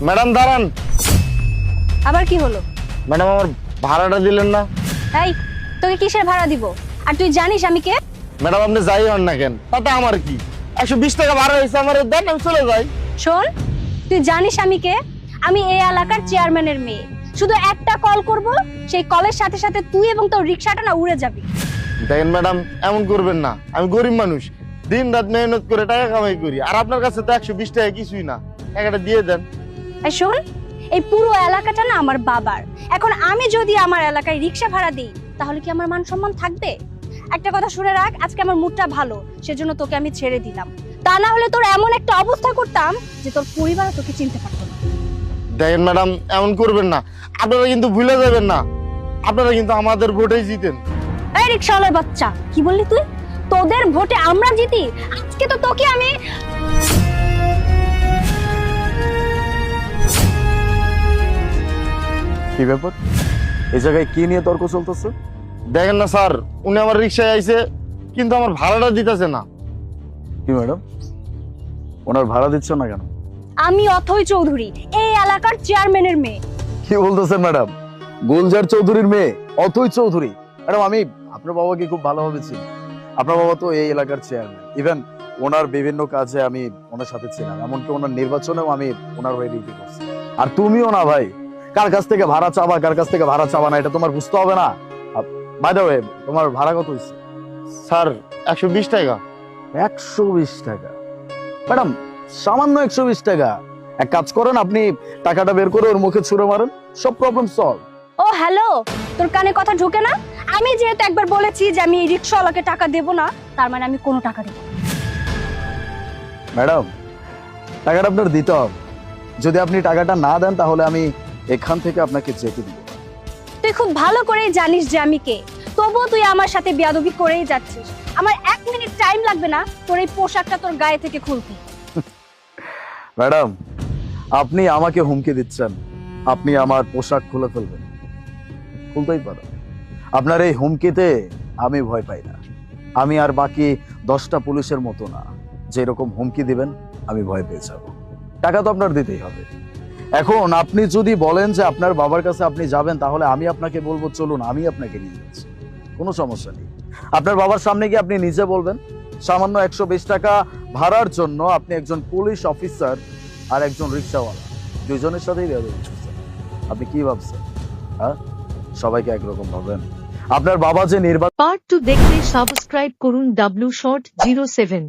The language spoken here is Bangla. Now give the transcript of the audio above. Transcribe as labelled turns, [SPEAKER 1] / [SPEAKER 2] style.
[SPEAKER 1] ম্যাডাম দাঁড়ান।
[SPEAKER 2] আবার কি হলো?
[SPEAKER 1] ম্যাডাম আমার ভাড়াটা দিলেন না।
[SPEAKER 2] এই, তোকে কিসের ভাড়া দিব? আর তুই জানিস আমি কে?
[SPEAKER 1] ম্যাডাম আপনি যাই হন না কেন, তাতে আমার কি? 120 টাকা ভাড়া হয়েছে, আমার দেন, আমি চলে যাই।
[SPEAKER 2] শোন, তুই জানিস আমি কে? আমি এই এলাকার চেয়ারম্যানের মেয়ে। শুধু একটা কল করব, সেই কলের সাথে সাথে তুই এবং তোর রিকশাটা না উড়ে যাবি।
[SPEAKER 1] দেখেন ম্যাডাম, এমন করবেন না। আমি গরিব মানুষ, দিন রাত মেহনত করে টাকা কামাই করি, আর আপনার কাছে তো 120 টাকা কিছুই না। টাকাটা দিয়ে দেন।
[SPEAKER 2] এই শোন, এই পুরো এলাকাটা না আমার বাবার। এখন আমি যদি আমার এলাকায় রিকশা ভাড়া দিই, তাহলে কি আমার মান সম্মান থাকবে? একটা কথা শুনে রাখ, আজকে আমার মুডটা ভালো, সেজন্য তোকে আমি ছেড়ে দিলাম। তা না হলে তোর এমন একটা অবস্থা করতাম যে তোর পরিবার তোকে চিনতে পারতো না।
[SPEAKER 1] দেখেন ম্যাডাম, এমন করবেন না। আপনারা কিন্তু ভুলে যাবেন না, আপনারা কিন্তু আমাদের ভোটেই জিতেন।
[SPEAKER 2] এই রিকশাওয়ালার বাচ্চা, কি বললি তুই? তোদের ভোটে আমরা জিতি? আজকে তো তোকে আমি...
[SPEAKER 3] কি ব্যাপার? এই জায়গায় কি নিয়ে তর্ক চলতেছে?
[SPEAKER 1] দেখেন না স্যার, উনি আমার রিক্সায় আইছে, কিন্তু আমার ভাড়াটা দিতেছে না।
[SPEAKER 3] কি ম্যাডাম, ওনার ভাড়া দিচ্ছ না কেন?
[SPEAKER 2] আমি অথৈ চৌধুরী, এই এলাকার চেয়ারম্যানের মেয়ে।
[SPEAKER 3] কি বলতেছেন ম্যাডাম? গুলজার চৌধুরীর মেয়ে অথৈ চৌধুরী? ম্যাডাম আমি আপনার বাবাকে খুব ভালোভাবে চিনি। আপনার বাবা তো এই এলাকার চেয়ারম্যান। ইভেন ওনার বিভিন্ন কাজে আমি ওনার সাথে ছিলাম, এমনকি ওনার নির্বাচনেও আমি ওনার হয়ে ডিউটি করছি। আর তুমিও না ভাই, কার কাছ থেকে ভাড়া চাবা কার কাছ থেকে ভাড়া চাবা না এটা তোমার বুঝতে হবে না? বাই দ্য ওয়ে, তোমার ভাড়া কত হয়েছে?
[SPEAKER 1] স্যার 120 টাকা।
[SPEAKER 3] 120 টাকা? ম্যাডাম সামান্য 120 টাকা। এক কাজ করেন, আপনি টাকাটা বের করে ওর মুখে ছুঁড়ে মারেন, সব প্রবলেম সলভ।
[SPEAKER 2] ও হ্যালো, তোর কানে কথা ঢোকে না? আমি যেহেতু একবার বলেছি যে আমি এই রিকশাওয়ালাকে টাকা দেব না, তার মানে আমি কোনো টাকা দেব না।
[SPEAKER 3] ম্যাডাম টাকাটা আপনার দিতে হবে। যদি আপনি টাকাটা না দেন তাহলে আমি এখান থেকে আপনাকে যেতে দিব।
[SPEAKER 2] তুই খুব ভালো করেই জানিস যে আমি কে, তবুও তুই আমার সাথে বেয়াদবি করেই যাচ্ছিস। আমার 1 মিনিট টাইম লাগবে না তোর এই পোশাকটা তোর গায়ে থেকে খুলতে।
[SPEAKER 3] ম্যাডাম আপনি আমাকে হুমকি দিচ্ছেন আপনি আমার পোশাক খুলে ফেলবেন? খুলতেই পারো। আপনার এই হুমকিতে আমি ভয় পাই না। আমি আর বাকি 10টা পুলিশের মতো না, যে এরকম হুমকি দিবেন আমি ভয় পেয়ে যাব। টাকা তো আপনার দিতেই হবে। এখন আপনি যদি বলেন যে আপনার বাবার কাছে আপনি যাবেন, তাহলে আমি আপনাকে বলবো চলুন আমি আপনাকে নিয়ে যাচ্ছি, কোনো সমস্যা নেই। আপনার বাবার সামনে গিয়ে আপনি নিজে বলবেন সামান্য 120 টাকা ভাড়ার জন্য আপনি একজন পুলিশ অফিসার আর একজন রিক্সাওয়ালা দুইজনের সাথেই বেয়াদবি করছেন। আপনি কি ভাবছেন? হ্যাঁ, সবাইকে একরকম ভাবেন? আপনার বাবা যে নির্বাচন
[SPEAKER 4] পার্ট 2 দেখতে সাবস্ক্রাইব করুন W Short 07।